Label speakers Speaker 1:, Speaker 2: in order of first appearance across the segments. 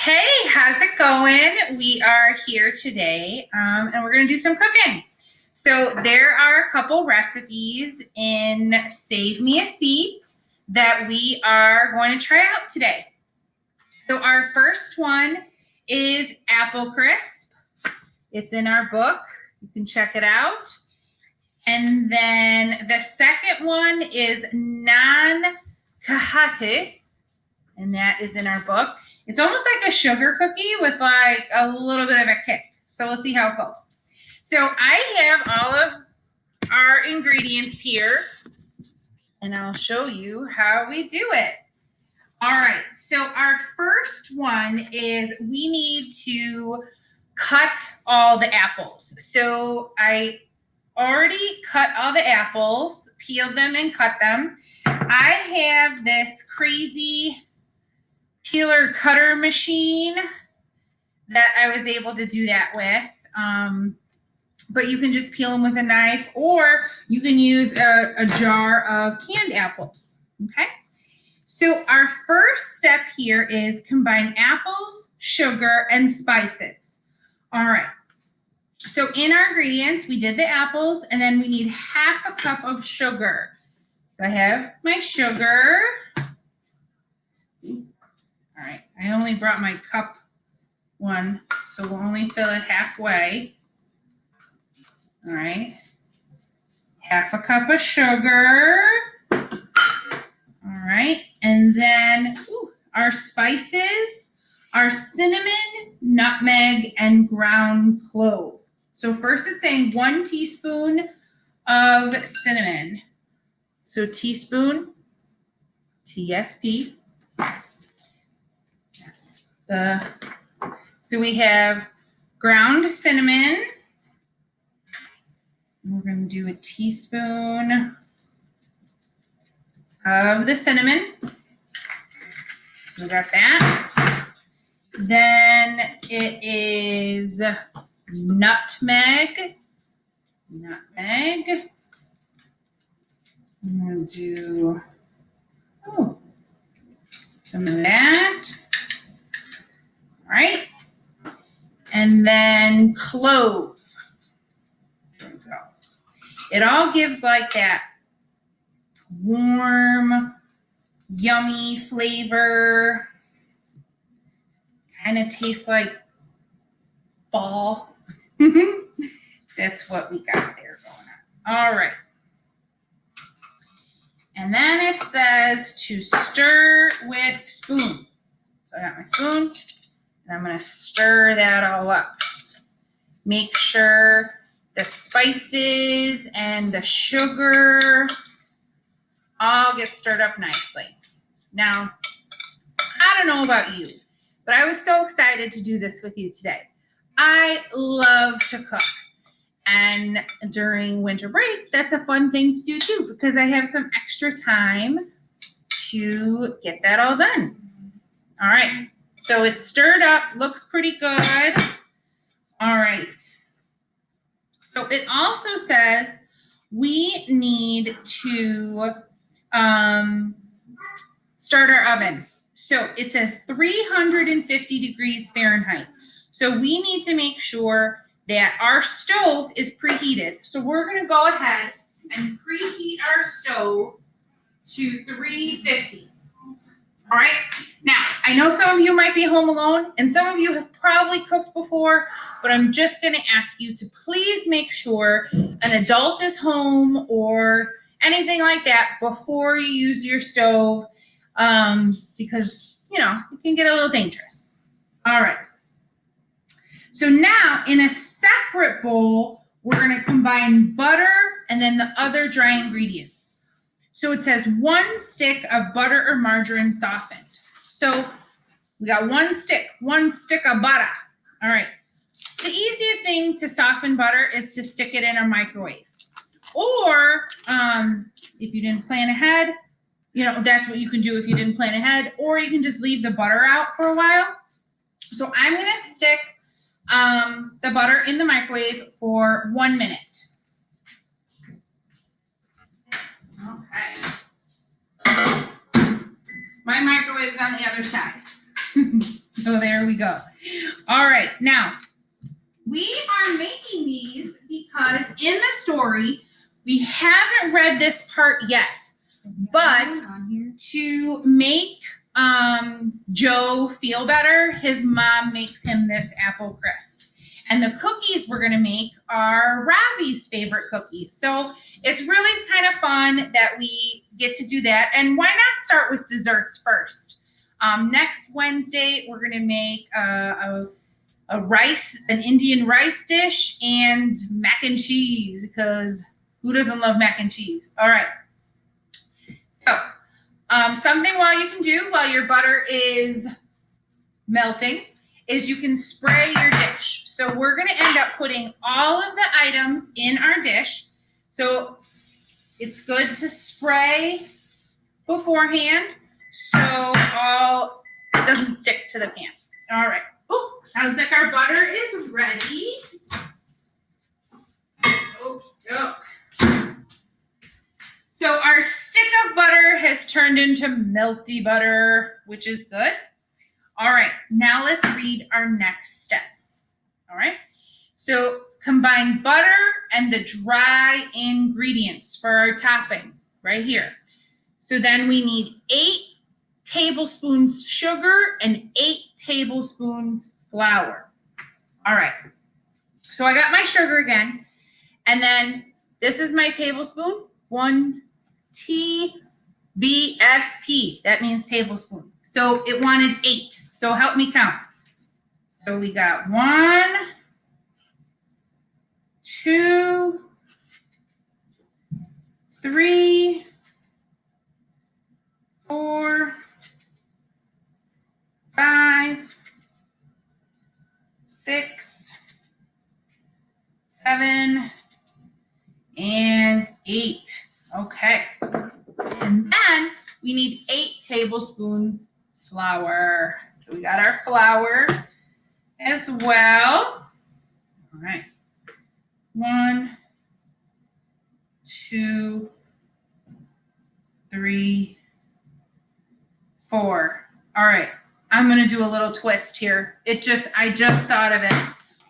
Speaker 1: Hey, how's it going? We are here today and we're going to do some cooking. So there are a couple recipes in Save Me a Seat that we are going to try out today. So our first one is apple crisp. It's in our book. You can check it out. And then the second one is Naan Khatais, and that is in our book. It's almost like a sugar cookie with like a little bit of a kick. So we'll see how it goes. So I have all of our ingredients here, and I'll show you how we do it. All right, so our first one is we need to cut all the apples. So I already cut all the apples, peeled them and cut them. I have this crazy peeler cutter machine that I was able to do that with. But you can just peel them with a knife, or you can use a jar of canned apples. Okay. So our first step here is combine apples, sugar, and spices. All right. So in our ingredients, we did the apples, and then we need half a cup of sugar. So I have my sugar. All right, I only brought my cup one, so we'll only fill it halfway. All right, half a cup of sugar. All right, and then our spices are cinnamon, nutmeg, and ground clove. So first it's saying 1 teaspoon of cinnamon. So teaspoon, TSP. So we have ground cinnamon. We're going to do a teaspoon of the cinnamon. So we got that. Then it is nutmeg. I'm going to do some of that. All right. And then clove. There we go. It all gives like that warm, yummy flavor. Kind of tastes like fall. That's what we got there going on. All right. And then it says to stir with spoon. So I got my spoon, and I'm going to stir that all up. Make sure the spices and the sugar all get stirred up nicely. Now, I don't know about you, but I was so excited to do this with you today. I love to cook. And during winter break, that's a fun thing to do too, because I have some extra time to get that all done. All right, so it's stirred up, looks pretty good. All right, so it also says we need to start our oven. So it says 350 degrees Fahrenheit. So we need to make sure that our stove is preheated. So we're going to go ahead and preheat our stove to 350. All right. Now, I know some of you might be home alone, and some of you have probably cooked before, but I'm just going to ask you to please make sure an adult is home or anything like that before you use your stove, because, you know, it can get a little dangerous. All right. So now in a separate bowl, we're going to combine butter and then the other dry ingredients. So it says 1 stick of butter or margarine softened. So we got 1 stick of butter. All right. The easiest thing to soften butter is to stick it in a microwave. Or if you didn't plan ahead, you know, that's what you can do if you didn't plan ahead. Or you can just leave the butter out for a while. So I'm going to stick the butter in the microwave for 1 minute. Okay. My microwave's on the other side. So So there we go. All right, now we are making these because in the story, we haven't read this part yet, but to make Joe feel better, his mom makes him this apple crisp. And the cookies we're gonna make are Ravi's favorite cookies. So it's really kind of fun that we get to do that. And why not start with desserts first? Next Wednesday, we're gonna make an Indian rice dish and mac and cheese, because who doesn't love mac and cheese? All right. So something you can do while your butter is melting is you can spray your dish. So we're going to end up putting all of the items in our dish. So it's good to spray beforehand so it doesn't stick to the pan. All right. Oh, sounds like our butter is ready. Okey-doke. So our stick of butter has turned into melty butter, which is good. All right, now let's read our next step. All right, so combine butter and the dry ingredients for our topping right here. So then we need 8 tablespoons sugar and 8 tablespoons flour. All right, so I got my sugar again, and then this is my tablespoon, 1 TBSP, that means tablespoon. So it wanted 8. So help me count. So we got 1, 2, 3, 4, 5, 6, 7, and 8. Okay. And then we need 8 tablespoons flour. So we got our flour as well. All right. 1, 2, 3, 4. All right. I'm going to do a little twist here. I just thought of it.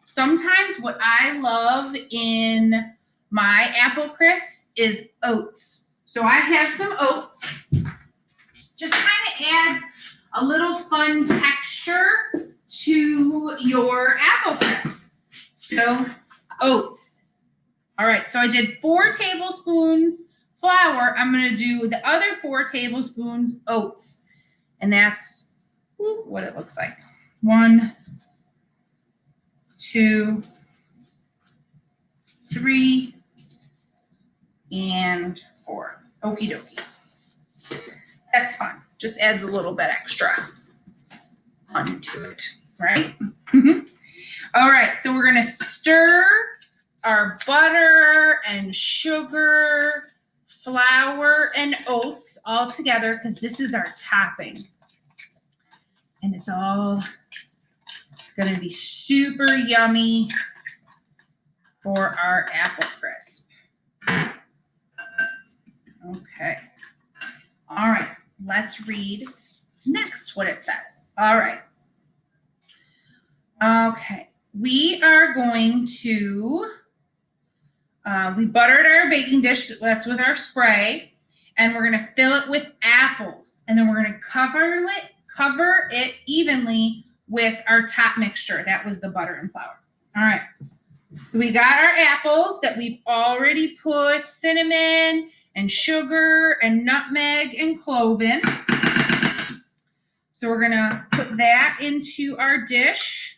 Speaker 1: Sometimes what I love in my apple crisp is oats. So I have some oats. Just kind of adds a little fun texture to your apple crisp. So oats. All right, so I did 4 tablespoons flour. I'm going to do the other 4 tablespoons oats. And that's what it looks like. 1, 2, 3, and 4. Okie dokie. That's fun. Just adds a little bit extra fun to it, right? All right, so we're going to stir our butter and sugar, flour, and oats all together because this is our topping. And it's all going to be super yummy for our apple crisp. Okay. All right, let's read next what it says. All right. Okay, we are going to, we buttered our baking dish, that's with our spray, and we're going to fill it with apples. And then we're going to cover it evenly with our top mixture. That was the butter and flour. All right. So we got our apples that we've already put cinnamon and sugar and nutmeg and clove in. So we're going to put that into our dish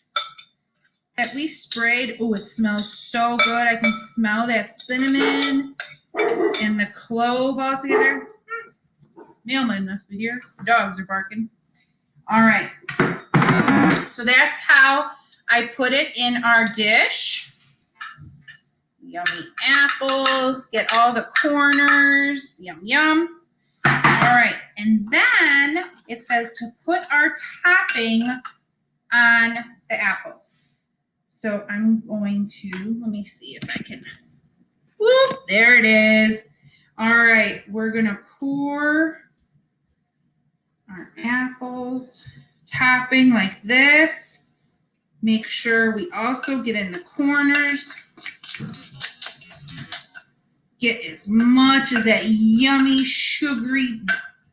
Speaker 1: that we sprayed. Oh, it smells so good. I can smell that cinnamon and the clove all together. Mailman must be here. The dogs are barking. All right. So that's how I put it in our dish. Yummy apples. Get all the corners. Yum, yum. All right. And then it says to put our topping on the apples. So I'm going to, let me see if I can. Whoop, there it is. All right. We're going to pour our apples topping like this. Make sure we also get in the corners. Get as much of that yummy, sugary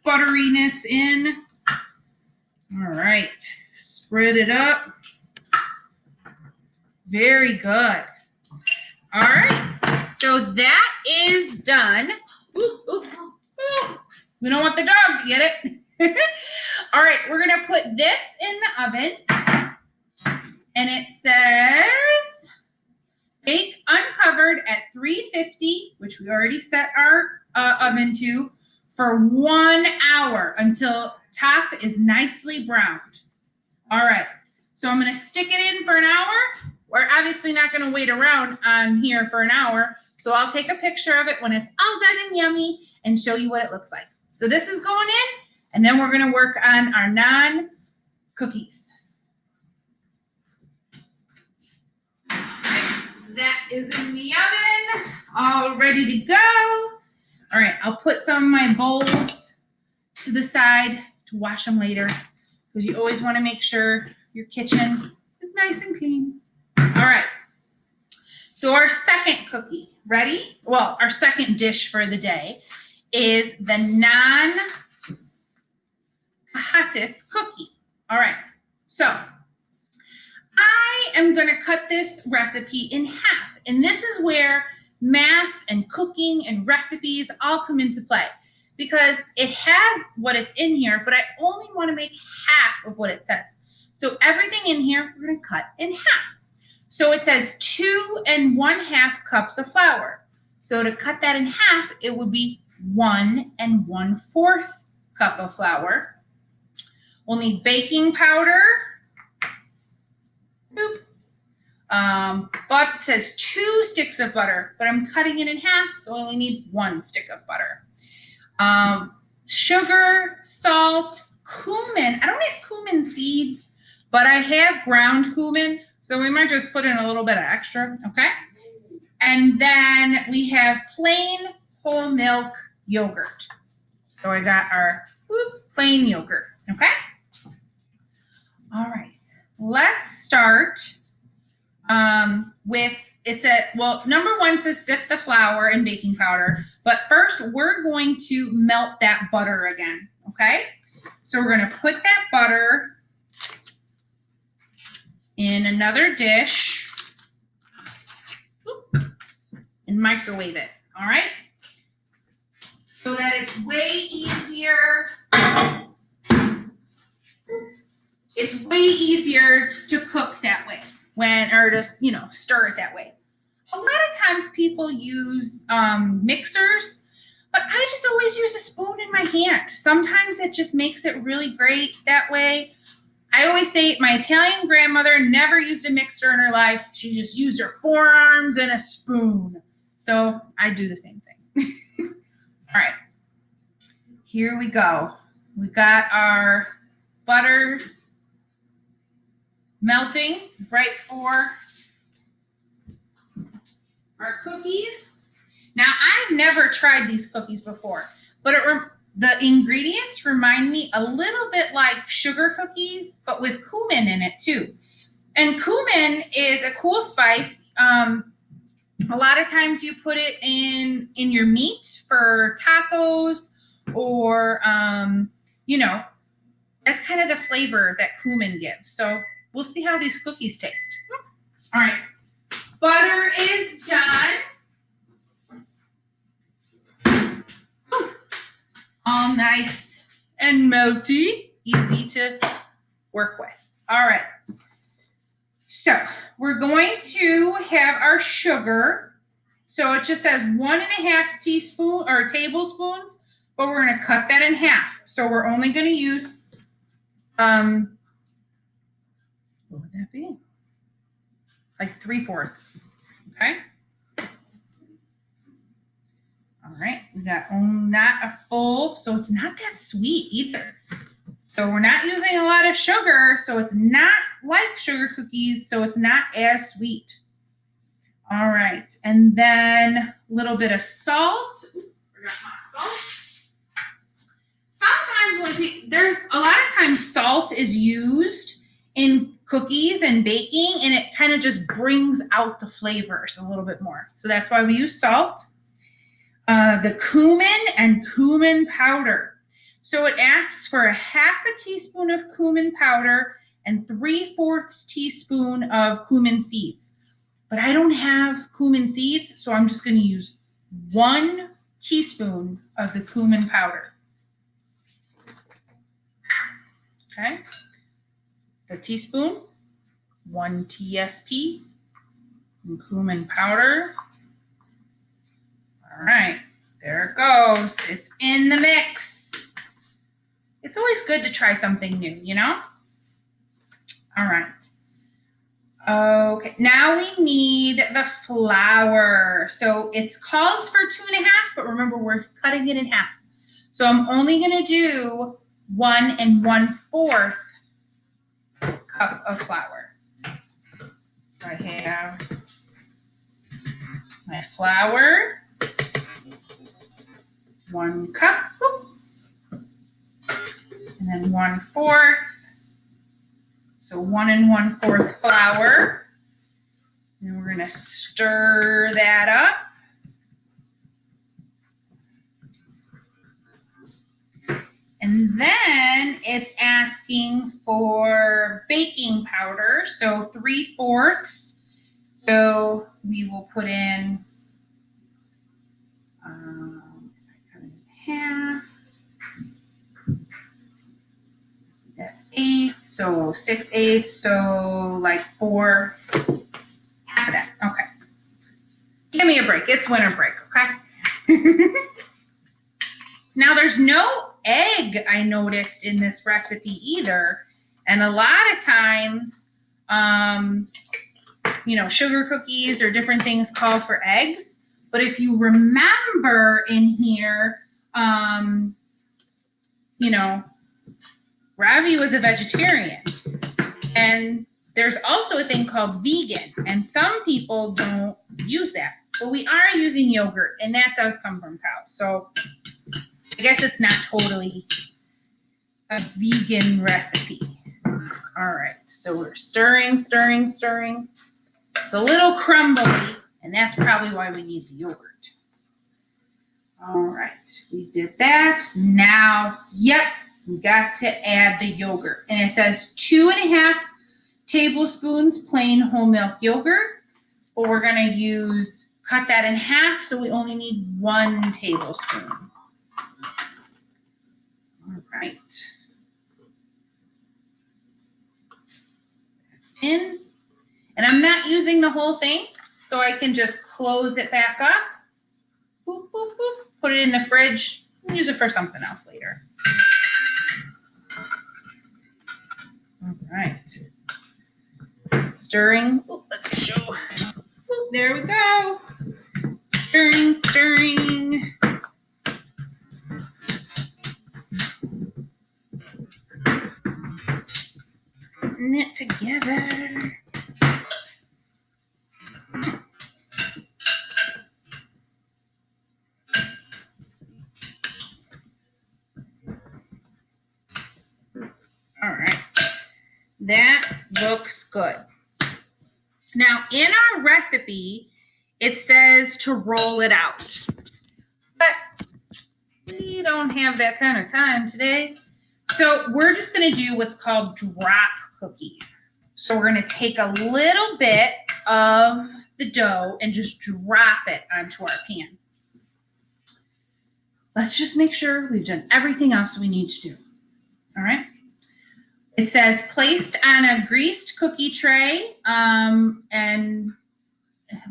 Speaker 1: butteriness in. All right, spread it up. Very good. All right, so that is done. Ooh, ooh, ooh. We don't want the dog to get it. All right, we're gonna put this in the oven, and it says bake uncovered at 350, which we already set our oven to, for 1 hour until top is nicely browned. All right, so I'm gonna stick it in for an hour. We're obviously not gonna wait around on here for an hour, so I'll take a picture of it when it's all done and yummy and show you what it looks like. So this is going in, and then we're gonna work on our naan cookies. That is in the oven, all ready to go. All right, I'll put some of my bowls to the side to wash them later, because you always want to make sure your kitchen is nice and clean. All right, so our second cookie, ready? Well, our second dish for the day is the Naan Khatais cookie. All right, so I am going to cut this recipe in half, and this is where math and cooking and recipes all come into play, because it has what it's in here, but I only want to make half of what it says. So everything in here, we're going to cut in half. So it says 2 1/2 cups of flour. So to cut that in half, it would be 1 1/4 cup of flour. We'll need baking powder. Boop. But it says 2 sticks of butter, but I'm cutting it in half, so I only need 1 stick of butter. Sugar, salt, cumin. I don't have cumin seeds, but I have ground cumin, so we might just put in a little bit of extra, okay? And then we have plain whole milk yogurt. So I got our plain yogurt, okay? All right, let's start with, number 1 says sift the flour and baking powder, but first we're going to melt that butter again, okay? So we're gonna put that butter in another dish and microwave it, all right? So that it's way easier. It's way easier to cook that way or just, stir it that way. A lot of times people use mixers, but I just always use a spoon in my hand. Sometimes it just makes it really great that way. I always say my Italian grandmother never used a mixer in her life. She just used her forearms and a spoon. So I do the same thing. All right, here we go. We got our butter melting right for our cookies. Now, I've never tried these cookies before, but the ingredients remind me a little bit like sugar cookies, but with cumin in it too. And cumin is a cool spice. A lot of times you put it in your meat for tacos, or that's kind of the flavor that cumin gives. So we'll see how these cookies taste. All right, butter is done. All nice and melty, easy to work with. All right, so we're going to have our sugar. So it just says 1.5 teaspoon or tablespoons, but we're going to cut that in half. So we're only going to use, what would that be? Like 3/4. Okay. All right, we got not a full, so it's not that sweet either. So we're not using a lot of sugar, so it's not like sugar cookies, so it's not as sweet. All right, and then a little bit of salt. Forgot my salt. sometimes there's a lot of times salt is used in cookies and baking, and it kind of just brings out the flavors a little bit more. So that's why we use salt. The cumin and cumin powder. So it asks for a half a teaspoon of cumin powder and 3/4 teaspoon of cumin seeds. But I don't have cumin seeds, so I'm just going to use 1 teaspoon of the cumin powder. Okay. The teaspoon, 1 TSP, and cumin powder. All right, there it goes. It's in the mix. It's always good to try something new, you know? All right. Okay, now we need the flour. So it calls for 2.5, but remember we're cutting it in half. So I'm only gonna do 1 1/4 cup of flour. So I have my flour, 1 cup, and then 1/4. So 1 1/4 flour. And we're gonna stir that up. And then it's asking for baking powder, so 3/4. So we will put in cut it in half. That's 1/8, so 6/8, so like 4, half of that. Okay. Give me a break. It's winter break, okay? Now there's no egg I noticed in this recipe either. And a lot of times, sugar cookies or different things call for eggs. But if you remember in here, Ravi was a vegetarian. And there's also a thing called vegan. And some people don't use that. But we are using yogurt, and that does come from cows. So I guess it's not totally a vegan recipe. All right, so we're stirring. It's a little crumbly, and that's probably why we need the yogurt. All right, we did that. Now, we got to add the yogurt. And it says 2.5 tablespoons plain whole milk yogurt, but we're gonna cut that in half, so we only need 1 tablespoon. All right. That's in. And I'm not using the whole thing, so I can just close it back up. Boop, boop, boop. Put it in the fridge. Use it for something else later. All right. Stirring. Oh, let's show. Oh, there we go. Stirring. Putting it together. All right. That looks good. Now, in our recipe, it says to roll it out. But we don't have that kind of time today. So we're just going to do what's called drop cookies. So we're going to take a little bit of the dough and just drop it onto our pan. Let's just make sure we've done everything else we need to do. All right. It says placed on a greased cookie tray and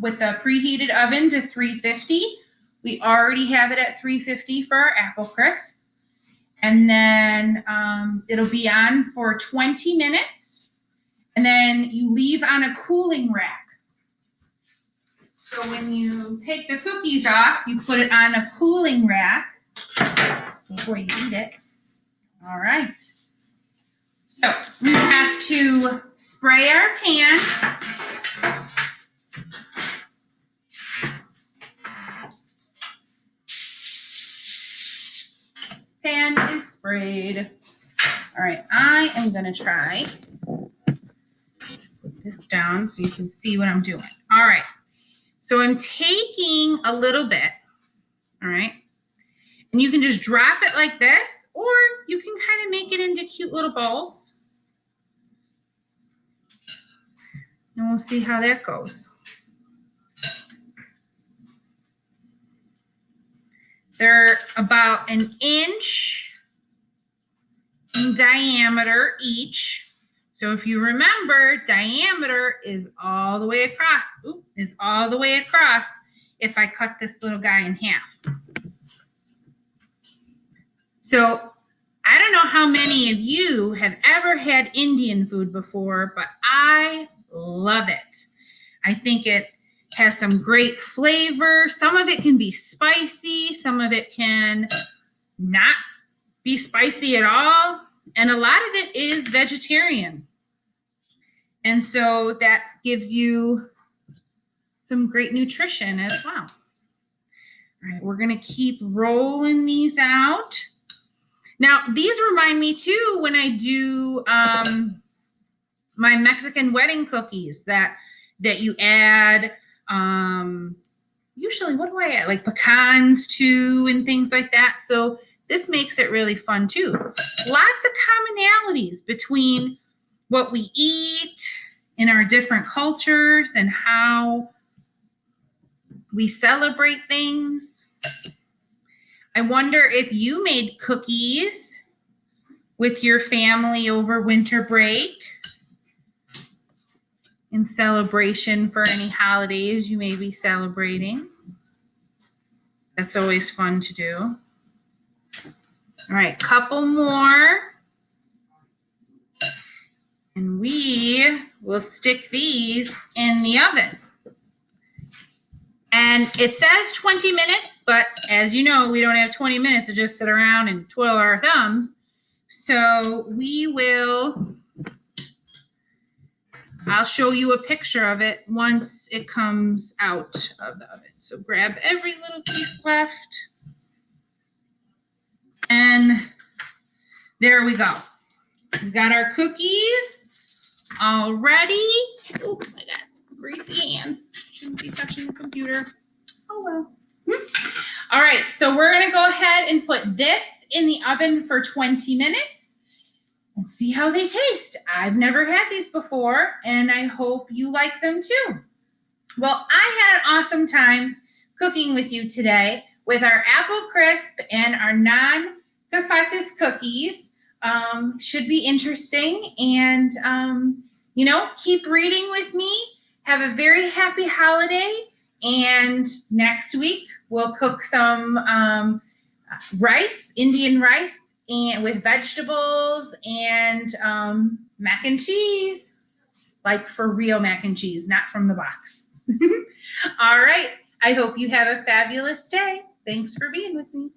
Speaker 1: with the preheated oven to 350. We already have it at 350 for our apple crisp. And then it'll be on for 20 minutes. And then you leave on a cooling rack. So when you take the cookies off, you put it on a cooling rack before you eat it. All right. So we have to spray our pan. Pan is sprayed. am going to try to put this down so you can see what I'm doing. All right. So I'm taking a little bit, all right, and you can just drop it like this, or you can kind of make it into cute little balls. And we'll see how that goes. They're about 1 inch in diameter each. So if you remember, diameter is all the way across. Ooh, is all the way across if I cut this little guy in half. So I don't know how many of you have ever had Indian food before, but I love it. I think it has some great flavor. Some of it can be spicy. Some of it can not be spicy at all. And a lot of it is vegetarian. And so that gives you some great nutrition as well. All right, we're going to keep rolling these out. Now, these remind me too when I do my Mexican wedding cookies that you add. Usually, what do I add? Like pecans too and things like that. So this makes it really fun too. Lots of commonalities between what we eat in our different cultures and how we celebrate things. I wonder if you made cookies with your family over winter break in celebration for any holidays you may be celebrating. That's always fun to do. All right, couple more. And we will stick these in the oven. And it says 20 minutes, but as you know, we don't have 20 minutes to just sit around and twiddle our thumbs. So I'll show you a picture of it once it comes out of the oven. So grab every little piece left. And there we go. We got our cookies all ready. Oh, I got greasy hands. Shouldn't be touching the computer. Oh, well. All right, so we're going to go ahead and put this in the oven for 20 minutes and see how they taste. I've never had these before, and I hope you like them too. Well, I had an awesome time cooking with you today with our apple crisp and our Naan Khatais cookies. Should be interesting. And, keep reading with me. Have a very happy holiday. And next week, we'll cook some rice, Indian rice, and with vegetables and mac and cheese, like for real mac and cheese, not from the box. All right. I hope you have a fabulous day. Thanks for being with me.